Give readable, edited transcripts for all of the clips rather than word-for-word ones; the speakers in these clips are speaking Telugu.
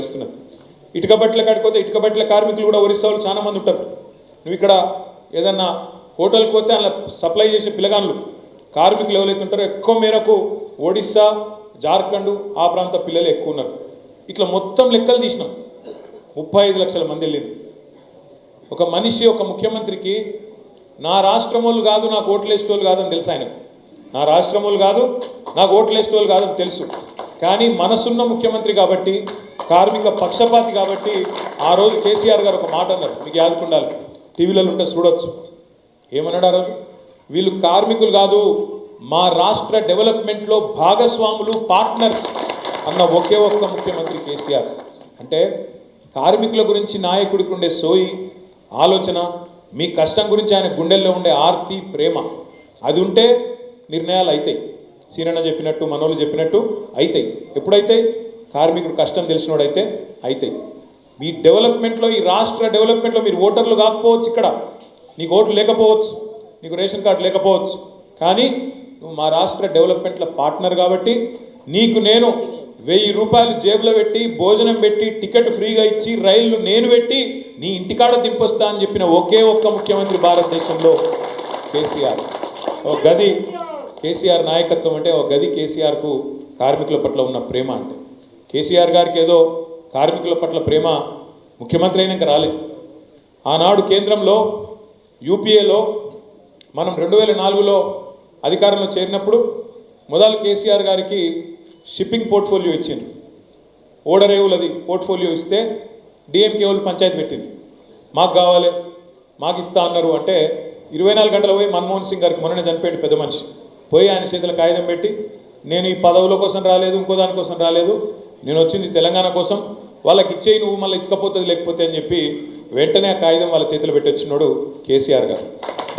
పరిస్థితి ఉన్నది. ఇటుక బట్టల కాడిపోతే ఇటుక బట్టల కార్మికులు కూడా ఒరిస్సా వాళ్ళు చాలా మంది ఉంటారు. నువ్వు ఇక్కడ ఏదన్నా హోటల్కి పోతే అలా సప్లై చేసే పిల్లగాళ్ళు కార్మికులు ఎవరైతే ఉంటారో ఎక్కువ మేరకు ఒడిస్సా, జార్ఖండ్ ఆ ప్రాంత పిల్లలు ఎక్కువ ఉన్నారు. ఇట్లా మొత్తం లెక్కలు తీసినాం. 35 లక్షల మంది వెళ్ళింది. ఒక మనిషి, ఒక ముఖ్యమంత్రికి నా రాష్ట్రం వాళ్ళు కాదు, నాకు ఓట్లు వేసేటోళ్ళు కాదని తెలుసు ఆయనకు. నా రాష్ట్రం వాళ్ళు కాదు, నాకు ఓట్లు వేసేటోళ్ళు కాదని తెలుసు. కానీ మనసున్న ముఖ్యమంత్రి కాబట్టి, కార్మిక పక్షపాతి కాబట్టి ఆ రోజు కేసీఆర్ గారు ఒక మాట అన్నారు, మీకు యాదుకుండాలి, టీవీలలో ఉంటే చూడొచ్చు. ఏమన్నాడు ఆ రోజు? వీళ్ళు కార్మికులు కాదు, మా రాష్ట్ర డెవలప్మెంట్లో భాగస్వాములు, పార్ట్నర్స్ అన్న ఒకే ఒక్క ముఖ్యమంత్రి కేసీఆర్. అంటే కార్మికుల గురించి నాయకుడికి ఉండే సోయి, ఆలోచన, మీ కష్టం గురించి ఆయన గుండెల్లో ఉండే ఆర్తి, ప్రేమ, అది ఉంటే నిర్ణయాలు అవుతాయి. సీనన్న చెప్పినట్టు, మనోళ్ళు చెప్పినట్టు అవుతాయి. ఎప్పుడైతాయి? కార్మికుడు కష్టం తెలిసినోడైతే అవుతాయి. మీ డెవలప్మెంట్లో, ఈ రాష్ట్ర డెవలప్మెంట్లో మీరు ఓటర్లు కాకపోవచ్చు, ఇక్కడ నీకు ఓట్లు లేకపోవచ్చు, నీకు రేషన్ కార్డు లేకపోవచ్చు, కానీ నువ్వు మా రాష్ట్ర డెవలప్మెంట్లో పార్ట్నర్ కాబట్టి నీకు నేను 1000 రూపాయలు జేబులో పెట్టి, భోజనం పెట్టి, టికెట్ ఫ్రీగా ఇచ్చి, రైళ్లు నేను పెట్టి నీ ఇంటికాడ దింపొస్తా అని చెప్పిన ఒకే ఒక్క ముఖ్యమంత్రి భారతదేశంలో కేసీఆర్. ఒక గది కేసీఆర్ నాయకత్వం అంటే, ఒక గది కేసీఆర్కు కార్మికుల పట్ల ఉన్న ప్రేమ. అంటే కేసీఆర్ గారికి ఏదో కార్మికుల పట్ల ప్రేమ ముఖ్యమంత్రి అయినాక రాలేదు. ఆనాడు కేంద్రంలో యూపీఏలో మనం 2004లో అధికారంలో చేరినప్పుడు మొదలు కేసీఆర్ గారికి షిప్పింగ్ పోర్ట్ఫోలియో ఇచ్చింది. ఓడరేవులది పోర్ట్ఫోలియో ఇస్తే డిఎంకే వాళ్ళు పంచాయతీ పెట్టింది, మాకు కావాలి, మాకు ఇస్తా అన్నారు. అంటే 24 గంటలు పోయి మన్మోహన్ సింగ్ గారికి, మొన్ననే చనిపోయింది పెద్ద మనిషి, పోయి ఆయన చేతుల కాగితం పెట్టి, నేను ఈ పదవుల కోసం రాలేదు, ఇంకో దానికోసం రాలేదు, నేను వచ్చింది తెలంగాణ కోసం, వాళ్ళకి ఇచ్చేయి, నువ్వు మళ్ళీ ఇచ్చకపోతుంది లేకపోతే అని చెప్పి వెంటనే ఆ కాగితం వాళ్ళ చేతిలో పెట్టి వచ్చినాడు కేసీఆర్ గారు.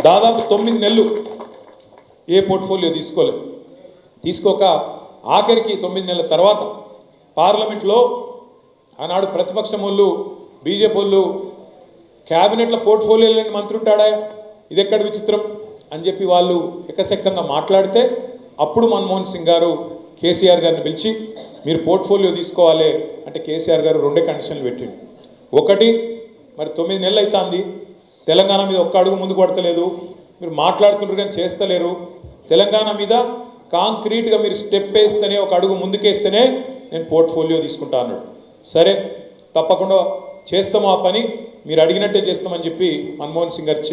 దాదాపు 9 నెలలు ఏ పోర్ట్ఫోలియో తీసుకోలేదు. తీసుకోక ఆఖరికి 9 నెలల తర్వాత పార్లమెంట్లో ఆనాడు ప్రతిపక్షం వాళ్ళు, బీజేపీ వాళ్ళు, క్యాబినెట్ల పోర్ట్ఫోలియో లేని మంత్రి ఉంటాడా, ఇది ఎక్కడ విచిత్రం అని చెప్పి వాళ్ళు ఎకసెక్కంగా మాట్లాడితే, అప్పుడు మన్మోహన్ సింగ్ గారు కేసీఆర్ గారిని పిలిచి, మీరు పోర్ట్ఫోలియో తీసుకోవాలి అంటే కేసీఆర్ గారు 2 కండిషన్లు పెట్టిండు. ఒకటి, మరి 9 నెలలు అవుతుంది, తెలంగాణ మీద ఒక్క అడుగు ముందుకు పడతలేదు, మీరు మాట్లాడుతుంటారు కానీ చేస్తలేరు, తెలంగాణ మీద కాంక్రీట్గా మీరు స్టెప్ వేస్తేనే, ఒక అడుగు ముందుకేస్తేనే నేను పోర్ట్ఫోలియో తీసుకుంటా అన్నాడు. సరే, తప్పకుండా చేస్తాము ఆ పని, మీరు అడిగినట్టే చేస్తామని చెప్పి మన్మోహన్ సింగ్ గారికి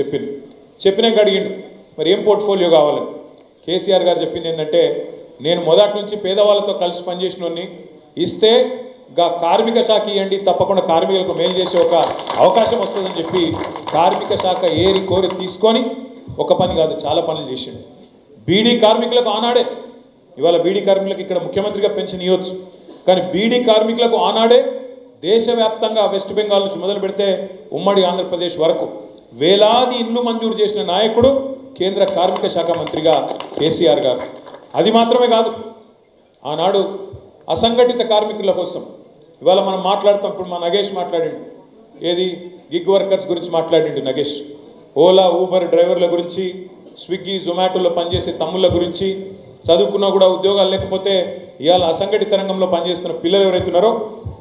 చెప్పినాక అడిగిండు, మరి ఏం పోర్ట్ఫోలియో కావాలని. కేసీఆర్ గారు చెప్పింది ఏంటంటే, నేను మొదటి నుంచి పేదవాళ్ళతో కలిసి పనిచేసినోని, ఇస్తే కార్మిక శాఖ ఇవ్వండి, తప్పకుండా కార్మికులకు మేలు చేసే ఒక అవకాశం వస్తుందని చెప్పి కార్మిక శాఖ ఏరి కోరి తీసుకొని ఒక పని కాదు చాలా పనులు చేసిండు. బీడీ కార్మికులకు ఆనాడే, ఇవాళ బీడీ కార్మికులకు ఇక్కడ ముఖ్యమంత్రిగా పెన్షన్ ఇవ్వచ్చు, కానీ బీడీ కార్మికులకు ఆనాడే దేశవ్యాప్తంగా వెస్ట్ బెంగాల్ నుంచి మొదలు పెడితే ఉమ్మడి ఆంధ్రప్రదేశ్ వరకు వేలాది ఇండ్లు మంజూరు చేసిన నాయకుడు కేంద్ర కార్మిక శాఖ మంత్రిగా కేసీఆర్ గారు. అది మాత్రమే కాదు, ఆనాడు అసంఘటిత కార్మికుల కోసం ఇవాళ మనం మాట్లాడుతాం. ఇప్పుడు మా నగేష్ మాట్లాడిండు, ఏది గిగ్ వర్కర్స్ గురించి మాట్లాడిండు నగేష్, ఓలా ఊబర్ డ్రైవర్ల గురించి, స్విగ్గీ జొమాటోలో పనిచేసే తమ్ముళ్ళ గురించి, చదువుకున్నా కూడా ఉద్యోగాలు లేకపోతే ఇవాళ అసంఘటిత రంగంలో పనిచేస్తున్న పిల్లలు ఎవరైతున్నారో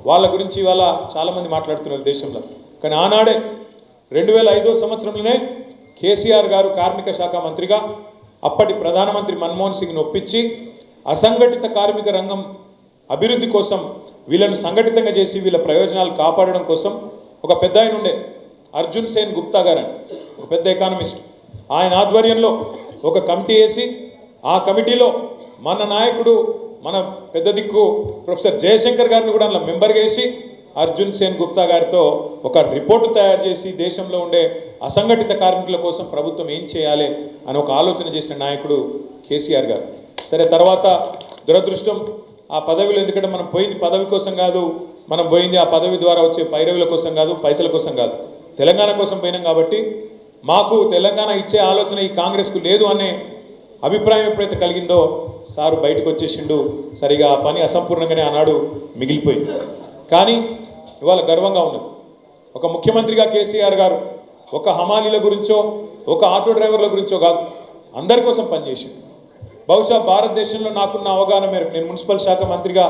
వాళ్ళ గురించి ఇవాళ చాలామంది మాట్లాడుతున్నారు దేశంలో. కానీ ఆనాడే 2005 సంవత్సరంలోనే కేసీఆర్ గారు కార్మిక శాఖ మంత్రిగా అప్పటి ప్రధానమంత్రి మన్మోహన్ సింగ్ను ఒప్పించి అసంఘటిత కార్మిక రంగం అభివృద్ధి కోసం, వీళ్ళను సంఘటితంగా చేసి వీళ్ళ ప్రయోజనాలు కాపాడడం కోసం ఒక పెద్ద ఆయన ఉండే, అర్జున్ సేన్ గుప్తా గారు అని, ఒక పెద్ద ఎకానమిస్ట్, ఆయన ఆధ్వర్యంలో ఒక కమిటీ వేసి, ఆ కమిటీలో మన నాయకుడు, మన పెద్ద దిక్కు ప్రొఫెసర్ జయశంకర్ గారిని కూడా అందులో మెంబర్గా వేసి అర్జున్ సేన్ గుప్తా గారితో ఒక రిపోర్టు తయారు చేసి దేశంలో ఉండే అసంఘటిత కార్మికుల కోసం ప్రభుత్వం ఏం చేయాలి అని ఒక ఆలోచన చేసిన నాయకుడు కేసీఆర్ గారు. సరే, తర్వాత దురదృష్టం ఆ పదవిలో, ఎందుకంటే మనం పోయింది పదవి కోసం కాదు, మనం పోయింది ఆ పదవి ద్వారా వచ్చే పైరవుల కోసం కాదు, పైసల కోసం కాదు, తెలంగాణ కోసం పోయినాం. కాబట్టి మాకు తెలంగాణ ఇచ్చే ఆలోచన ఈ కాంగ్రెస్కు లేదు అనే అభిప్రాయం ఎప్పుడైతే కలిగిందో సారు బయటకు వచ్చేసిండు. సరిగా ఆ పని అసంపూర్ణంగానే ఆనాడు మిగిలిపోయింది. కానీ ఇవాళ గర్వంగా ఉన్నది, ఒక ముఖ్యమంత్రిగా కేసీఆర్ గారు ఒక హమాలీల గురించో, ఒక ఆటో డ్రైవర్ల గురించో కాదు, అందరి కోసం పనిచేసిండు. బహుశా భారతదేశంలో నాకున్న అవగాహన మేరకు, నేను మున్సిపల్ శాఖ మంత్రిగా,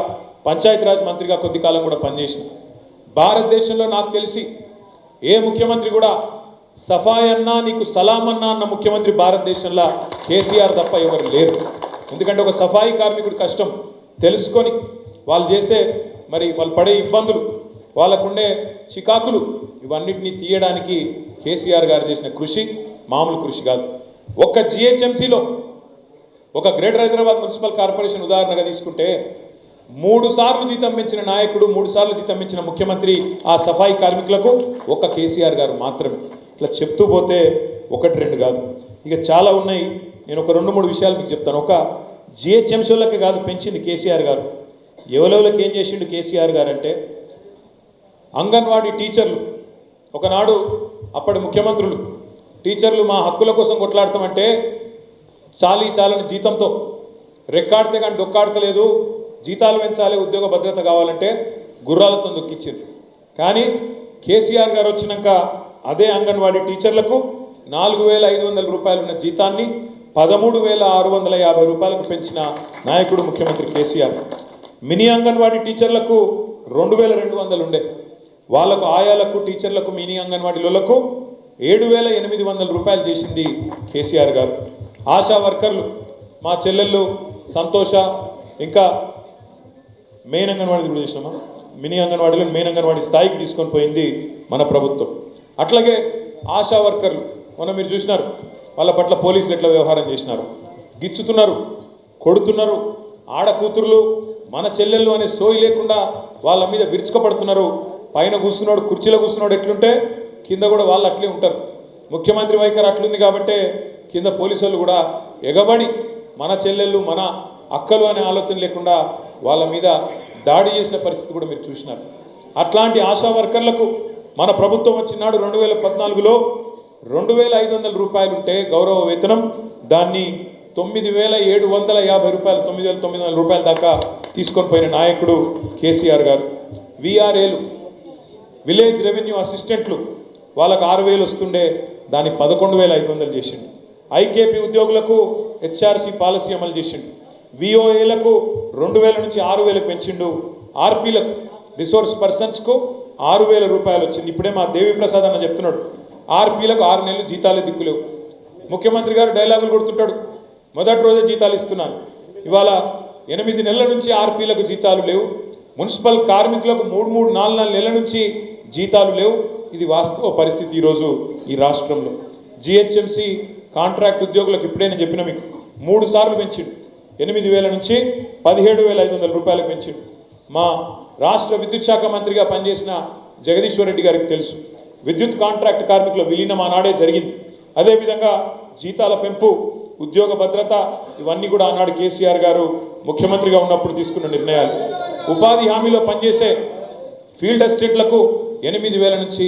పంచాయతీరాజ్ మంత్రిగా కొద్ది కాలం కూడా పనిచేసిన, భారతదేశంలో నాకు తెలిసి ఏ ముఖ్యమంత్రి కూడా సఫాయి అన్నా నీకు సలాం అన్నా అన్న ముఖ్యమంత్రి భారతదేశంలో కేసీఆర్ తప్ప ఎవరు లేరు. ఎందుకంటే ఒక సఫాయి కార్మికుడి కష్టం తెలుసుకొని వాళ్ళు చేసే వాళ్ళు పడే ఇబ్బందులు, వాళ్ళకుండే చికాకులు ఇవన్నిటినీ తీయడానికి కేసీఆర్ గారు చేసిన కృషి మామూలు కృషి కాదు. ఒక్క జిహెచ్ఎంసీలో ఒక గ్రేటర్ హైదరాబాద్ మున్సిపల్ కార్పొరేషన్ ఉదాహరణగా తీసుకుంటే 3 సార్లు జీతం పెంచిన నాయకుడు, 3 సార్లు జీతం పెంచిన ముఖ్యమంత్రి ఆ సఫాయి కార్మికులకు ఒక్క కేసీఆర్ గారు మాత్రమే. ఇట్లా చెప్తూ పోతే 1-2 కాదు, ఇక చాలా ఉన్నాయి. నేను ఒక 2-3 విషయాలు మీకు చెప్తాను. ఒక జిహెచ్ఎంసీలకి కాదు పెంచింది కేసీఆర్ గారు, ఎవరెవరికి ఏం చేసిండు కేసీఆర్ గారు అంటే, అంగన్వాడీ టీచర్లు ఒకనాడు అప్పటి ముఖ్యమంత్రులు టీచర్లు మా హక్కుల కోసం కొట్లాడతామంటే చాలని జీతంతో రెక్కాడితే కానీ డొక్కాడతలేదు, జీతాలు పెంచాలి, ఉద్యోగ భద్రత కావాలంటే గుర్రాలతో దొక్కిచ్చారు. కానీ కేసీఆర్ గారు వచ్చినాక అదే అంగన్వాడీ టీచర్లకు 4,500 రూపాయలు ఉన్న జీతాన్ని 13,650 రూపాయలకు పెంచిన నాయకుడు ముఖ్యమంత్రి కేసీఆర్. మినీ అంగన్వాడీ టీచర్లకు 2,200 ఉండే, వాళ్ళకు ఆయాలకు టీచర్లకు మినీ అంగన్వాడీలకు 7,800 రూపాయలు చేసింది కేసీఆర్ గారు. ఆశా వర్కర్లు మా చెల్లెళ్ళు సంతోష, ఇంకా మెయిన్ అంగన్వాడీ కూడా చేసినామా, మినీ అంగన్వాడీలో మెయిన్ అంగన్వాడీ స్థాయికి తీసుకొని పోయింది మన ప్రభుత్వం. అట్లాగే ఆశా వర్కర్లు మొన్న మీరు చూసినారు, వాళ్ళ పట్ల పోలీసులు ఎట్లా వ్యవహారం చేసినారు, గిచ్చుతున్నారు, కొడుతున్నారు, ఆడకూతురులు మన చెల్లెళ్ళు అనే సోయి లేకుండా వాళ్ళ మీద విరుచుకపడుతున్నారు. పైన కూర్చున్నాడు, కుర్చీలో కూర్చున్నాడు ఎట్లుంటే కింద కూడా వాళ్ళు అట్లే ఉంటారు. ముఖ్యమంత్రి వైఖరి అట్లుంది కాబట్టి కింద పోలీసులు కూడా ఎగబడి మన చెల్లెళ్ళు మన అక్కలు అనే ఆలోచన లేకుండా వాళ్ళ మీద దాడి చేసిన పరిస్థితి కూడా మీరు చూసినారు. అట్లాంటి ఆశా వర్కర్లకు మన ప్రభుత్వం వచ్చినాడు 2014లో 2,500 రూపాయలు ఉంటే గౌరవ వేతనం, దాన్ని 9,750 రూపాయలు 9,900 రూపాయల దాకా తీసుకొని పోయిన నాయకుడు కేసీఆర్ గారు. విఆర్ఏలు విలేజ్ రెవెన్యూ అసిస్టెంట్లు వాళ్ళకు 6,000 వస్తుండే, దాన్ని 11,500 చేసిండు. ఐకేపీ ఉద్యోగులకు హెచ్ఆర్సీ పాలసీ అమలు చేసిండు. విఓఏలకు 2,000 నుంచి 6,000 పెంచిండు. ఆర్పీలకు రిసోర్స్ పర్సన్స్కు 6,000 రూపాయలు వచ్చింది. ఇప్పుడే మా దేవి ప్రసాద్ అన్న చెప్తున్నాడు, ఆర్పీలకు 6 నెలలు జీతాలే దిక్కులేవు. ముఖ్యమంత్రి గారు డైలాగులు కొడుతుంటాడు, మొదటి రోజే జీతాలు ఇస్తున్నాను. ఇవాళ 8 నెలల నుంచి ఆర్పీలకు జీతాలు లేవు. మున్సిపల్ కార్మికులకు 3-4 నెలల నుంచి జీతాలు లేవు. ఇది వాస్తవ పరిస్థితి ఈరోజు ఈ రాష్ట్రంలో. జిహెచ్ఎంసీ కాంట్రాక్ట్ ఉద్యోగులకు ఇప్పుడే నేను చెప్పిన మీకు 3 సార్లు పెంచిండు, 8,000 నుంచి 17,500 రూపాయలు పెంచిండు. మా రాష్ట్ర విద్యుత్ శాఖ మంత్రిగా పనిచేసిన జగదీశ్వర్ రెడ్డి గారికి తెలుసు, విద్యుత్ కాంట్రాక్ట్ కార్మికుల విలీనం ఆనాడే జరిగింది. అదేవిధంగా జీతాల పెంపు, ఉద్యోగ భద్రత, ఇవన్నీ కూడా ఆనాడు కేసీఆర్ గారు ముఖ్యమంత్రిగా ఉన్నప్పుడు తీసుకున్న నిర్ణయాలు. ఉపాధి హామీలో పనిచేసే ఫీల్డ్ అసిస్టెంట్లకు 8,000 నుంచి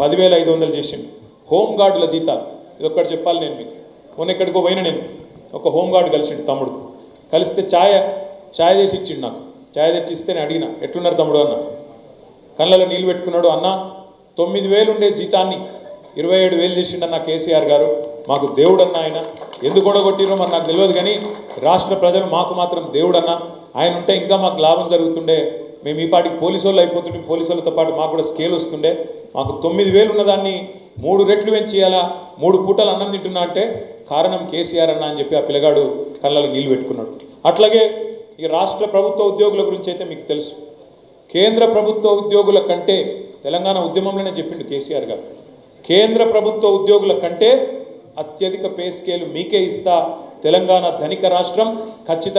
10,500 చేసిండు. హోంగార్డుల జీతాలు ఇది ఒక్కటి చెప్పాలి నేను మీకు. మొన్న ఎక్కడికో పోయినా నేను, ఒక హోంగార్డు కలిసిండు తమ్ముడు, కలిస్తే ఛాయ్ చేసి ఇచ్చిండు. నాకు ఛాయ్ తెచ్చి ఇస్తే నేను అడిగిన, ఎట్లున్నారు తమ్ముడు అన్న, కళ్ళలో నీళ్ళు పెట్టుకున్నాడు. అన్న 9,000 ఉండే జీతాన్ని 27,000 చేసిండన్న కేసీఆర్ గారు, మాకు దేవుడు అన్న ఆయన. ఎందుకు ఓడగొట్టిరో మరి నాకు తెలియదు, కానీ రాష్ట్ర ప్రజలు మాకు మాత్రం దేవుడు అన్న. ఆయన ఉంటే ఇంకా మాకు లాభం జరుగుతుండే, మేము ఈ పాటికి పోలీసు వాళ్ళు అయిపోతుండే, పోలీసులతో పాటు మాకు కూడా స్కేల్ వస్తుండే. మాకు 9,000 ఉన్నదాన్ని 3 రెట్లు పెంచేయాలా, 3 పూటలు అన్నం తింటున్నా అంటే కారణం కేసీఆర్ అన్న అని చెప్పి ఆ పిల్లగాడు కళ్ళలో నీళ్ళు పెట్టుకున్నాడు. అట్లాగే ఈ రాష్ట్ర ప్రభుత్వ ఉద్యోగుల గురించి అయితే మీకు తెలుసు, కేంద్ర ప్రభుత్వ ఉద్యోగుల కంటే తెలంగాణ ఉద్యమంలోనే చెప్పిండు కేసీఆర్ గారు, కేంద్ర ప్రభుత్వ ఉద్యోగుల కంటే అత్యధిక పే స్కేల్ మీకే ఇస్తా, తెలంగాణ ధనిక రాష్ట్రం ఖచ్చితంగా